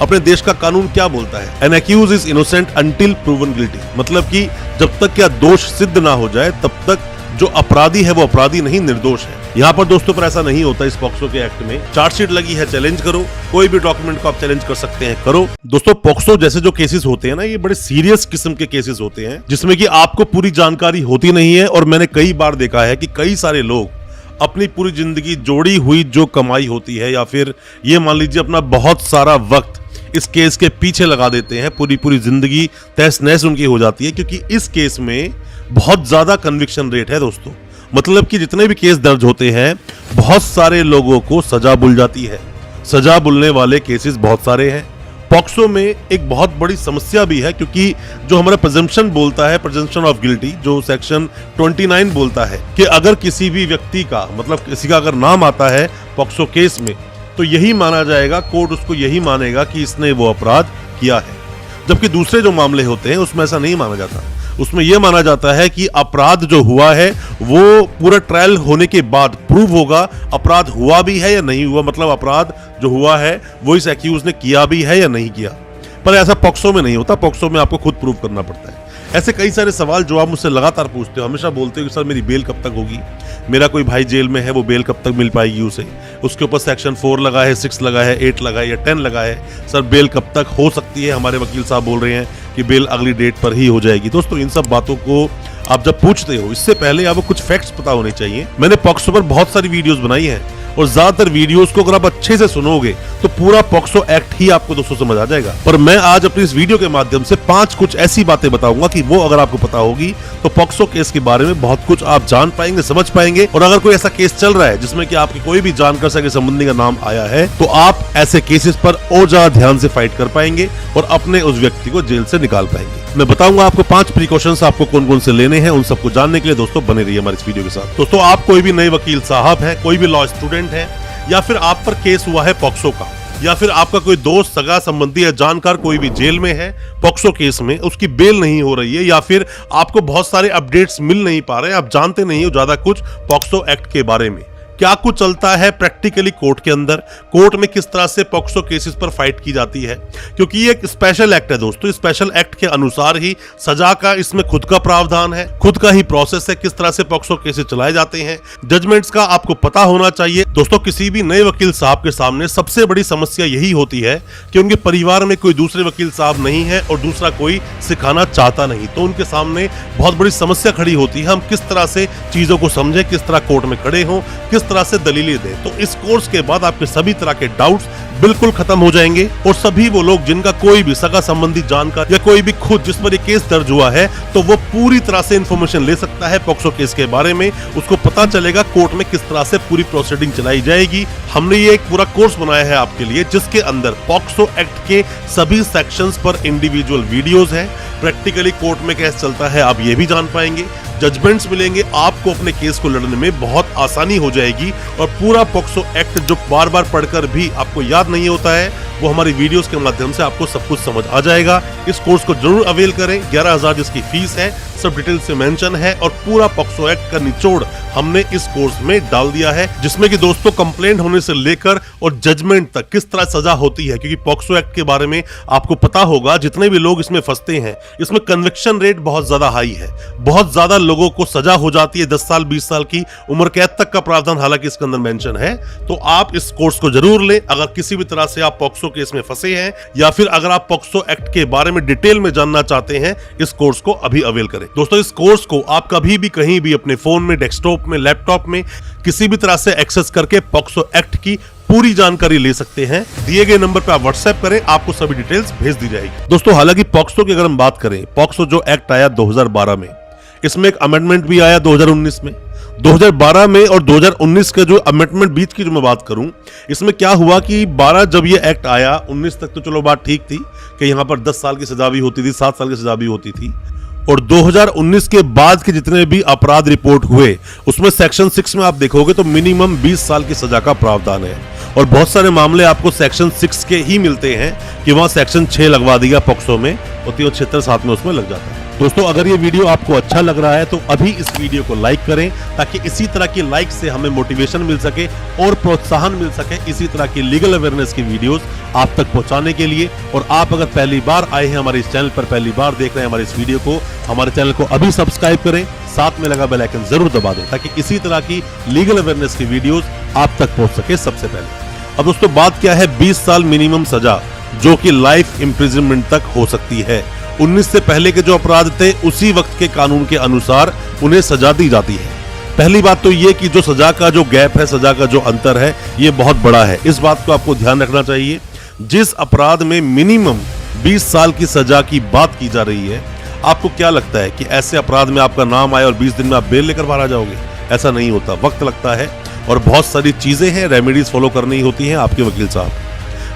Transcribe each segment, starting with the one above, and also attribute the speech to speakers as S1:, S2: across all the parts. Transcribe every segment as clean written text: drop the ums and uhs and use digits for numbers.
S1: अपने देश का कानून क्या बोलता है? An accuse is innocent until proven guilty, मतलब कि जब तक क्या दोष सिद्ध ना हो जाए तब तक जो अपराधी है वो अपराधी नहीं, निर्दोष है। यहाँ पर दोस्तों पर ऐसा नहीं होता। इस पॉक्सो के एक्ट में चार्जशीट लगी है, चैलेंज करो, कोई भी डॉक्यूमेंट को आप चैलेंज कर सकते हैं, करो। दोस्तों पॉक्सो जैसे जो केसेस होते हैं ना, ये बड़े सीरियस किस्म के केसेस होते हैं जिसमें कि आपको पूरी जानकारी होती नहीं है। और मैंने कई बार देखा है कि कई सारे लोग अपनी पूरी जिंदगी जोड़ी हुई जो कमाई होती है या फिर ये मान लीजिए अपना बहुत सारा वक्त इस केस के पीछे लगा देते हैं, पूरी जिंदगी तहस नहस उनकी हो जाती है, क्योंकि इस केस में बहुत ज्यादा कन्विक्शन रेट है दोस्तों। मतलब कि जितने भी केस दर्ज होते हैं बहुत सारे लोगों को सजा बुल जाती है। सजा बुलने वाले केसेस बहुत सारे हैं। पॉक्सो में एक बहुत बड़ी समस्या भी है, क्योंकि जो हमारा प्रेजम्पशन बोलता है, प्रेजम्पशन ऑफ गिल्टी, जो सेक्शन 29 बोलता है कि अगर किसी भी व्यक्ति का, मतलब किसी का अगर नाम आता है पॉक्सो केस में, तो यही माना जाएगा, कोर्ट उसको यही मानेगा कि इसने वो अपराध किया है। जबकि दूसरे जो मामले होते हैं उसमें ऐसा नहीं माना जाता। उसमें यह माना जाता है कि अपराध जो हुआ है वो पूरा ट्रायल होने के बाद प्रूव होगा अपराध हुआ भी है या नहीं हुआ, मतलब अपराध जो हुआ है वो इस एक्यूज ने किया भी है या नहीं किया। पर ऐसा पॉक्सो में नहीं होता। पॉक्सो में आपको खुद प्रूव करना पड़ता है। ऐसे कई सारे सवाल जो आप मुझसे लगातार पूछते हो, हमेशा बोलते हो कि सर मेरी बेल कब तक होगी, मेरा कोई भाई जेल में है, वो बेल कब तक मिल पाएगी उसे, उसके ऊपर सेक्शन 4 लगा है, 6 लगा है, 8 लगा है या 10 लगा है, सर बेल कब तक हो सकती है। हमारे वकील साहब बोल रहे हैं कि बेल अगली डेट पर ही हो जाएगी। दोस्तों इन सब बातों को आप जब पूछते हो, इससे पहले आपको कुछ फैक्ट्स पता होने चाहिए। मैंने पॉक्सो पर बहुत सारी वीडियोस बनाई हैं और ज्यादातर वीडियोस को अगर आप अच्छे से सुनोगे तो पूरा पॉक्सो एक्ट ही आपको दोस्तों समझ आ जाएगा। पर मैं आज अपनी इस वीडियो के माध्यम से 5 कुछ ऐसी बातें बताऊंगा कि वो अगर आपको पता होगी तो पॉक्सो केस के बारे में बहुत कुछ आप जान पाएंगे, समझ पाएंगे। और अगर कोई ऐसा केस चल रहा है जिसमें कि आपके कोई भी जानकर सके संबंधी का नाम आया है, तो आप ऐसे केसेस पर और ज्यादा ध्यान से फाइट कर पाएंगे और अपने उस व्यक्ति को जेल से निकाल पाएंगे। मैं बताऊंगा आपको 5 प्रिकॉशंस आपको कौन कौन से लेने हैं। उन सबको जानने के लिए दोस्तों बने रहिए हमारे इस वीडियो के साथ। दोस्तों आप कोई भी नए वकील साहब हैं, कोई भी लॉ स्टूडेंट है, या फिर आप पर केस हुआ है पॉक्सो का, या फिर आपका कोई दोस्त, सगा संबंधी या जानकार कोई भी जेल में है पॉक्सो केस में, उसकी बेल नहीं हो रही है, या फिर आपको बहुत सारे अपडेट्स मिल नहीं पा रहे हैं, आप जानते नहीं हो ज्यादा कुछ पॉक्सो एक्ट के बारे में, क्या कुछ चलता है प्रैक्टिकली कोर्ट के अंदर, कोर्ट में किस तरह से पॉक्सो केसेस पर फाइट की जाती है, क्योंकि ये एक स्पेशल एक्ट है दोस्तों। इस स्पेशल एक्ट के अनुसार ही सजा का इसमें खुद का प्रावधान है, खुद का ही प्रोसेस है, किस तरह से पॉक्सो केसेस चलाए जाते हैं, जजमेंट्स का आपको पता होना चाहिए। दोस्तों किसी भी नए वकील साहब के सामने सबसे बड़ी समस्या यही होती है कि उनके परिवार में कोई दूसरे वकील साहब नहीं है और दूसरा कोई सिखाना चाहता नहीं, तो उनके सामने बहुत बड़ी समस्या खड़ी होती है। हम किस तरह से चीजों को समझें, किस तरह कोर्ट में खड़े हों, किस तरह से दलीलें दें। तो इस कोर्स के बाद आपके सभी तरह के डाउट्स बिल्कुल खत्म हो जाएंगे और सभी वो लोग जिनका कोई भी सगा संबंधी जानकार या कोई भी खुद जिस पर ये केस दर्ज हुआ है, तो वो पूरी तरह से इंफॉर्मेशन ले सकता है पॉक्सो केस के बारे में। उसको पता चलेगा कोर्ट में किस तरह से पूरी प्रोसीडिंग चलाई जाएगी। हमने ये एक पूरा कोर्स बनाया है आपके लिए, जिसके अंदर पॉक्सो एक्ट के सभी सेक्शंस पर इंडिविजुअल वीडियोस हैं। प्रैक्टिकली कोर्ट में केस चलता है आप ये भी जान पाएंगे, जजमेंट्स मिलेंगे, आपको अपने केस को लड़ने में बहुत आसानी हो जाएगी। और पूरा पॉक्सो एक्ट जो बार बार पढ़कर भी आपको याद नहीं होता है, वो हमारी वीडियोस के माध्यम से आपको सब कुछ समझ आ जाएगा। इस कोर्स को जरूर अवेल करें। 11,000 जिसकी फीस है, सब डिटेल से मेंशन है, और पूरा पॉक्सो एक्ट का निचोड़ हमने इस कोर्स में डाल दिया है, जिसमें कि दोस्तों कंप्लेंट होने से लेकर और जजमेंट तक किस तरह सजा होती है। क्योंकि पॉक्सो एक्ट के बारे में आपको पता होगा, जितने भी लोग इसमें फंसते हैं, इसमें कन्विक्शन रेट बहुत ज्यादा हाई है, बहुत ज्यादा लोगों को सजा हो जाती है। 10 साल 20 साल की उम्र कैद तक का प्रावधान हालांकि इसके अंदर मेंशन है। तो आप इस कोर्स को जरूर लें अगर किसी भी तरह से आप पॉक्सो केस में फंसे हैं, या फिर अगर आप पॉक्सो एक्ट के बारे में डिटेल में जानना चाहते हैं, इस कोर्स को अभी अवेल करें। दोस्तों इस कोर्स को आप कभी भी कहीं भी अपने फोन में, डेस्कटॉप में, लैपटॉप में किसी भी तरह से एक्सेस करके पॉक्सो एक्ट की पूरी जानकारी ले सकते हैं। दिए गए नंबर पर आप व्हाट्सएप करें, आपको सभी डिटेल्स भेज दी जाएगी। दोस्तों हालांकि पॉक्सो की अगर हम बात करें, पॉक्सो जो एक्ट आया 2012 में, इसमें एक अमेंडमेंट भी आया 2019 में। 2012 में और 2019 के जो अमेंडमेंट बीच की जो मैं बात करूं, इसमें क्या हुआ कि 12 जब ये एक्ट आया, 19 तक तो चलो बात ठीक थी कि यहां पर 10 साल की सजा भी होती थी, 7 साल की सजा भी होती थी। और 2019 के बाद के जितने भी अपराध रिपोर्ट हुए, उसमें सेक्शन 6 में आप देखोगे तो मिनिमम 20 साल की सजा का प्रावधान है। और बहुत सारे मामले आपको सेक्शन 6 के ही मिलते हैं कि वहां सेक्शन 6 लगवा दिया पॉक्सो में, और 76 साथ में उसमें लग जाता है। दोस्तों अगर ये वीडियो आपको अच्छा लग रहा है तो अभी इस वीडियो को लाइक करें, ताकि इसी तरह की लाइक से हमें मोटिवेशन मिल सके और प्रोत्साहन मिल सके इसी तरह की लीगल अवेयरनेस की वीडियोस आप तक पहुंचाने के लिए। और आप अगर पहली बार आए हैं हमारे इस चैनल पर, पहली बार देख रहे हैं हमारे इस वीडियो को, हमारे चैनल को अभी सब्सक्राइब करें, साथ में लगा बेल आइकन जरूर दबा दें, ताकि इसी तरह की लीगल अवेयरनेस की वीडियोस आप तक पहुंच सके सबसे पहले। अब दोस्तों बात क्या है, 20 साल मिनिमम सजा जो कि लाइफ इम्प्रिजनमेंट तक हो सकती है। 19 से पहले के जो अपराध थे उसी वक्त के कानून के अनुसार उन्हें सजा दी जाती है। पहली बात तो ये कि जो सजा का जो गैप है, सजा का जो अंतर है, ये बहुत बड़ा है। इस बात को आपको ध्यान रखना चाहिए। जिस अपराध में मिनिमम 20 साल की सजा की बात की जा रही है, आपको क्या लगता है कि ऐसे अपराध में आपका नाम आए और 20 दिन में आप बेल लेकर बाहर आ जाओगे? ऐसा नहीं होता, वक्त लगता है और बहुत सारी चीजें हैं, रेमेडीज फॉलो करनी होती हैं आपके वकील साहब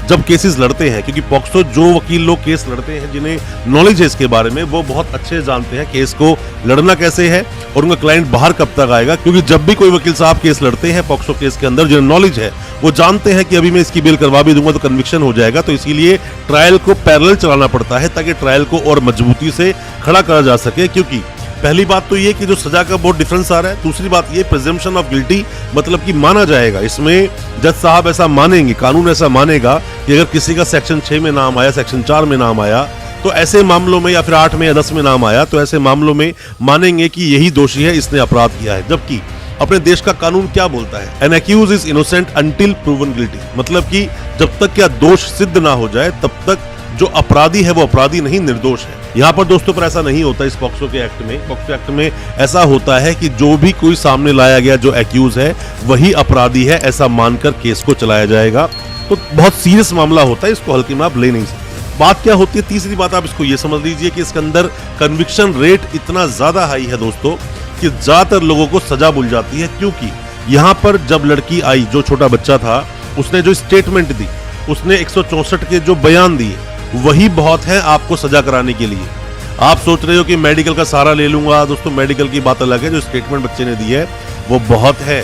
S1: जब केसेस लड़ते हैं। क्योंकि पॉक्सो जो वकील लोग केस लड़ते हैं, जिन्हें नॉलेज है इसके बारे में, वो बहुत अच्छे जानते हैं केस को लड़ना कैसे है और उनका क्लाइंट बाहर कब तक आएगा। क्योंकि जब भी कोई वकील साहब केस लड़ते हैं पॉक्सो केस के अंदर, जिन्हें नॉलेज है वो जानते हैं कि अभी मैं इसकी बेल करवा भी दूंगा तो कन्विक्शन हो जाएगा, तो इसीलिए ट्रायल को पैरेलल चलाना पड़ता है ताकि ट्रायल को और मजबूती से खड़ा करा जा सके। क्योंकि पहली बात तो ये कि जो सजा का बहुत डिफरेंस आ रहा है। दूसरी बात ये प्रिजम्पशन ऑफ गिल्टी, मतलब कि माना जाएगा। इसमें जज साहब ऐसा मानेंगे, कानून ऐसा मानेगा कि अगर किसी का सेक्शन 6 में नाम आया, सेक्शन 4 में नाम आया, तो ऐसे मामलों में, या फिर 8 में या 10 में नाम आया, तो ऐसे मामलों में मानेंगे कि यही दोषी है, इसने अपराध किया है। जबकि अपने देश का कानून क्या बोलता है, an accuse is innocent until proven guilty, मतलब कि जब तक क्या दोष सिद्ध ना हो जाए तब तक जो अपराधी है वो अपराधी नहीं, निर्दोष है। यहाँ पर दोस्तों पर ऐसा नहीं होता। इस पॉक्सो के एक्ट में, पॉक्सो एक्ट में ऐसा होता है कि जो भी कोई सामने लाया गया जो एक्यूज है वही अपराधी है, ऐसा मानकर केस को चलाया जाएगा। तो बहुत सीरियस मामला होता है, इसको हल्के में आप ले नहीं सकते। बात क्या होती है, तीसरी बात आप इसको ये समझ लीजिए कि इसके अंदर कन्विक्शन रेट इतना ज्यादा हाई है दोस्तों कि ज्यादातर लोगों को सजा मिल जाती है। क्योंकि यहाँ पर जब लड़की आई, जो छोटा बच्चा था, उसने जो स्टेटमेंट दी, उसने 164 के जो बयान दिए, वही बहुत है आपको सजा कराने के लिए। आप सोच रहे हो कि मेडिकल का सहारा ले लूंगा, दोस्तों मेडिकल की बात अलग है, जो स्टेटमेंट बच्चे ने दी है वो बहुत है।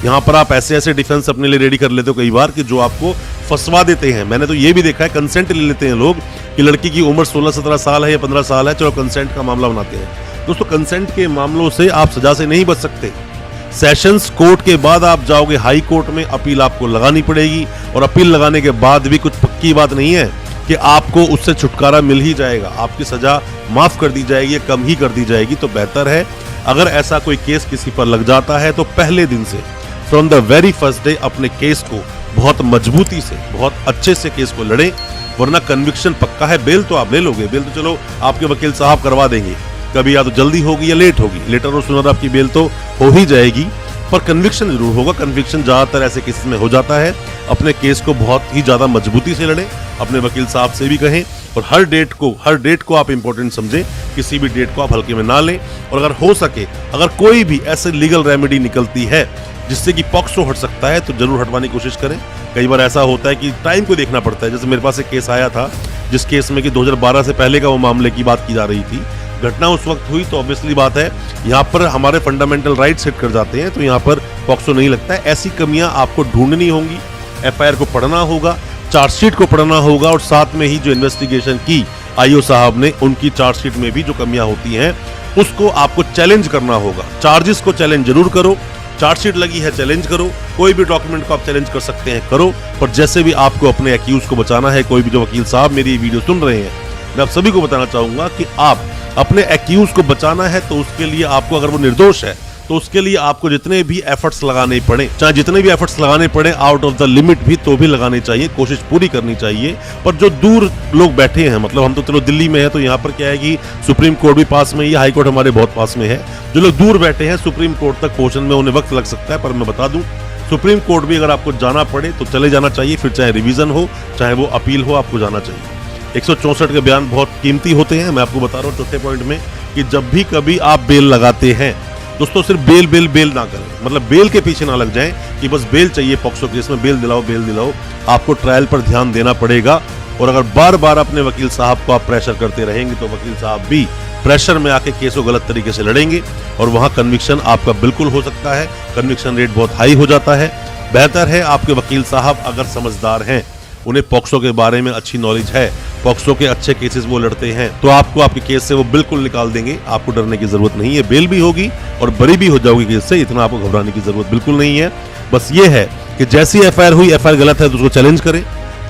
S1: यहाँ पर आप ऐसे ऐसे डिफेंस अपने लिए रेडी कर लेते हो कई बार कि जो आपको फंसवा देते हैं। मैंने तो ये भी देखा है, कंसेंट ले लेते हैं लोग कि लड़की की उम्र 16-17 साल है या 15 साल है, चलो कंसेंट का मामला बनाते हैं। दोस्तों कंसेंट के मामलों से आप सजा से नहीं बच सकते। सेशंस कोर्ट के बाद आप जाओगे हाई कोर्ट में, अपील आपको लगानी पड़ेगी, और अपील लगाने के बाद भी कुछ पक्की बात नहीं है कि आपको उससे छुटकारा मिल ही जाएगा, आपकी सजा माफ कर दी जाएगी, कम ही कर दी जाएगी। तो बेहतर है अगर ऐसा कोई केस किसी पर लग जाता है तो पहले दिन से, from the very first day, अपने केस को बहुत मजबूती से, बहुत अच्छे से केस को लड़ें, वरना कन्विक्शन पक्का है। बेल तो आप ले लोगे, बेल तो चलो आपके वकील साहब करवा देंगे, कभी या तो जल्दी होगी या लेट होगी, लेटर और सुनर आपकी बेल तो हो ही जाएगी, पर कन्विक्शन जरूर होगा। कन्विक्शन ज्यादातर ऐसे केसेस में हो जाता है। अपने केस को बहुत ही ज्यादा मजबूती से लड़ें, अपने वकील साहब से भी कहें, और हर डेट को आप इंपॉर्टेंट समझें, किसी भी डेट को आप हल्के में ना लें। और अगर हो सके, अगर कोई भी ऐसे लीगल रेमेडी निकलती है जिससे कि पॉक्सो हट सकता है, तो जरूर हटवाने की कोशिश करें। कई बार ऐसा होता है कि टाइम को देखना पड़ता है। जैसे मेरे पास एक केस आया था, जिस केस में कि 2012 से पहले का वो मामले की बात की जा रही थी। घटना उस वक्त हुई तो ऑब्वियसली बात है यहाँ पर हमारे फंडामेंटल राइट्स हिट कर जाते हैं, तो यहाँ पर पॉक्सो नहीं लगता है। ऐसी कमियां आपको ढूंढनी होंगी, एफआईआर को पढ़ना होगा, चार्जशीट को पढ़ना होगा, और साथ में ही जो इन्वेस्टिगेशन की आईओ साहब ने, उनकी चार्जशीट में भी जो कमियां होती हैं उसको आपको चैलेंज करना होगा। चार्जेस को चैलेंज जरूर करो, चार्जशीट लगी है चैलेंज करो, कोई भी डॉक्यूमेंट को आप चैलेंज कर सकते हैं, करो। पर जैसे भी आपको अपने एक्यूज को बचाना है, कोई भी जो वकील साहब मेरी वीडियो सुन रहे हैं, मैं आप सभी को बताना चाहूंगा कि आप अपने एक्यूज को बचाना है तो उसके लिए आपको, अगर वो निर्दोष है तो उसके लिए आपको जितने भी एफर्ट्स लगाने पड़े, चाहे जितने भी एफर्ट्स लगाने पड़े, आउट ऑफ द लिमिट भी तो भी लगाने चाहिए, कोशिश पूरी करनी चाहिए। पर जो दूर लोग बैठे हैं, मतलब हम तो चलो दिल्ली में है, तो यहाँ पर क्या है कि सुप्रीम कोर्ट भी पास में ही, हाई कोर्ट हमारे बहुत पास में है। जो लोग दूर बैठे हैं, सुप्रीम कोर्ट तक पहुंचने में उन्हें वक्त लग सकता है, पर मैं बता दूं सुप्रीम कोर्ट भी अगर आपको जाना पड़े तो चले जाना चाहिए, फिर चाहे रिवीजन हो चाहे वो अपील हो, आपको जाना चाहिए। 164 के बयान बहुत कीमती होते हैं। मैं आपको बता रहा हूँ चौथे पॉइंट में कि जब भी कभी आप बेल लगाते हैं दोस्तों, सिर्फ बेल ना करें, मतलब बेल के पीछे ना लग जाएं कि बस बेल चाहिए पॉक्सो केस में, बेल दिलाओ। आपको ट्रायल पर ध्यान देना पड़ेगा। और अगर बार बार अपने वकील साहब को आप प्रेशर करते रहेंगे तो वकील साहब भी प्रेशर में आके केस को गलत तरीके से लड़ेंगे और वहां कन्विक्शन आपका बिल्कुल हो सकता है। कन्विक्शन रेट बहुत हाई हो जाता है। बेहतर है आपके वकील साहब अगर समझदार हैं उन्हें पॉक्सो के बारे में अच्छी नॉलेज है, पॉक्सो के अच्छे केसेस वो लड़ते हैं, तो आपको आपके केस से वो बिल्कुल निकाल देंगे। आपको डरने की जरूरत नहीं है, बेल भी होगी और बरी भी हो जाओगी केस से, इतना आपको घबराने की जरूरत बिल्कुल नहीं है। बस ये है कि जैसी एफआईआर हुई, एफआईआर गलत है तो उसको चैलेंज करें,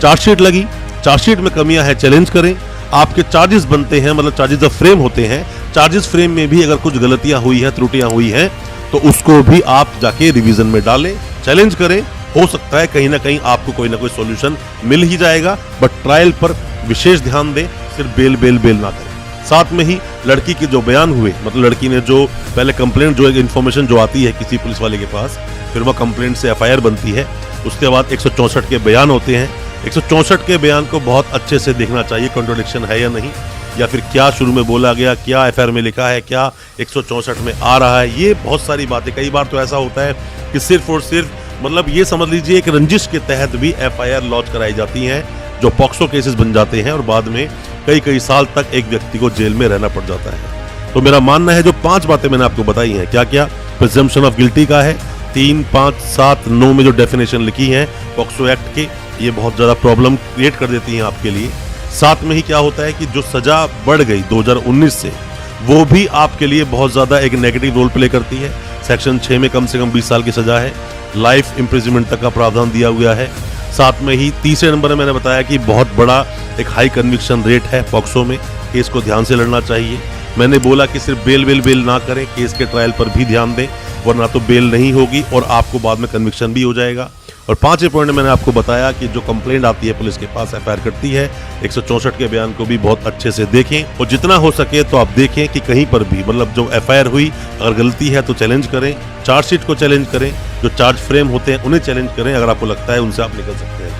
S1: चार्जशीट लगी, चार्जशीट में कमियां है चैलेंज करें, आपके चार्जेस बनते हैं, मतलब चार्जेस जब फ्रेम होते हैं, चार्जेस फ्रेम में भी अगर कुछ गलतियां हुई है, त्रुटियां हुई हैं, तो उसको भी आप जाके रिवीजन में डालें, चैलेंज करें। हो सकता है कहीं ना कहीं आपको कोई ना कोई सॉल्यूशन मिल ही जाएगा, बट ट्रायल पर विशेष ध्यान दें, सिर्फ बेल ना करें। साथ में ही लड़की के जो बयान हुए, मतलब लड़की ने जो पहले कंप्लेंट, जो एक इन्फॉर्मेशन जो आती है किसी पुलिस वाले के पास, फिर वह कंप्लेंट से एफआईआर बनती है, उसके बाद 164 के बयान होते हैं। 164 के बयान को बहुत अच्छे से देखना चाहिए, कॉन्ट्रडिक्शन है या नहीं, या फिर क्या शुरू में बोला गया, क्या एफआईआर में लिखा है, क्या 164 में आ रहा है, ये बहुत सारी बातें। कई बार तो ऐसा होता है कि सिर्फ और सिर्फ, मतलब ये समझ लीजिए एक रंजिश के तहत भी एफआईआर लॉन्च कराई जाती हैं, जो पॉक्सो केसेस बन जाते हैं और बाद में कई साल तक एक व्यक्ति को जेल में रहना पड़ जाता है। तो मेरा मानना है जो 5 बातें मैंने आपको बताई हैं, क्या क्या प्रिजम्पशन ऑफ गिल्टी का है, 3, 5, 7, 9 में जो डेफिनेशन लिखी है पॉक्सो एक्ट के, ये बहुत ज्यादा प्रॉब्लम क्रिएट कर देती हैं आपके लिए। साथ में ही क्या होता है कि जो सजा बढ़ गई 2019 से, वो भी आपके लिए बहुत ज्यादा एक नेगेटिव रोल प्ले करती है। सेक्शन 6 में कम से कम 20 साल की सजा है, लाइफ इम्प्रिजनमेंट तक का प्रावधान दिया हुआ है। साथ में ही तीसरे नंबर में मैंने बताया कि बहुत बड़ा एक हाई कन्विक्शन रेट है पॉक्सो में, केस को ध्यान से लड़ना चाहिए। मैंने बोला कि सिर्फ बेल ना करें, केस के ट्रायल पर भी ध्यान दें, वरना तो बेल नहीं होगी और आपको बाद में कन्विक्शन भी हो जाएगा। और 5वें पॉइंट मैंने आपको बताया कि जो कंप्लेंट आती है पुलिस के पास, एफआईआर करती है, 164 के बयान को भी बहुत अच्छे से देखें और जितना हो सके तो आप देखें कि कहीं पर भी, मतलब जो एफआईआर हुई अगर गलती है तो चैलेंज करें, चार्जशीट को चैलेंज करें, जो चार्ज फ्रेम होते हैं उन्हें चैलेंज करें, अगर आपको लगता है उनसे आप निकल सकते हैं।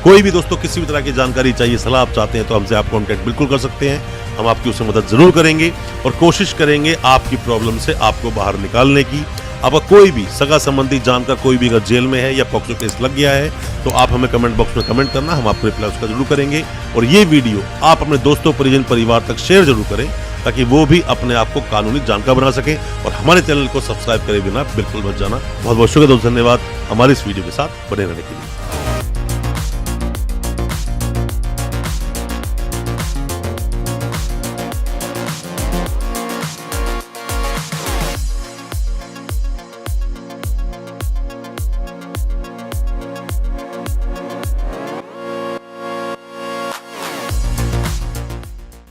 S1: कोई भी दोस्तों किसी भी तरह की जानकारी चाहिए, सलाह आप चाहते हैं तो हमसे आप कॉन्टैक्ट बिल्कुल कर सकते हैं, हम आपकी उससे मदद जरूर करेंगे और कोशिश करेंगे आपकी प्रॉब्लम से आपको बाहर निकालने की। अब कोई भी सगा संबंधी जानकर कोई भी अगर जेल में है या पॉक्सो केस लग गया है तो आप हमें कमेंट बॉक्स में कमेंट करना, हम आपको रिप्लाई उसका जरूर करेंगे। और ये वीडियो आप अपने दोस्तों, परिजन, परिवार तक शेयर जरूर करें ताकि वो भी अपने आप को कानूनी जानकार बना सके। और हमारे चैनल को सब्सक्राइब करे बिना बिल्कुल मत जाना। बहुत बहुत शुक्रिया दोस्तों, धन्यवाद हमारे इस वीडियो के साथ बने रहने के लिए।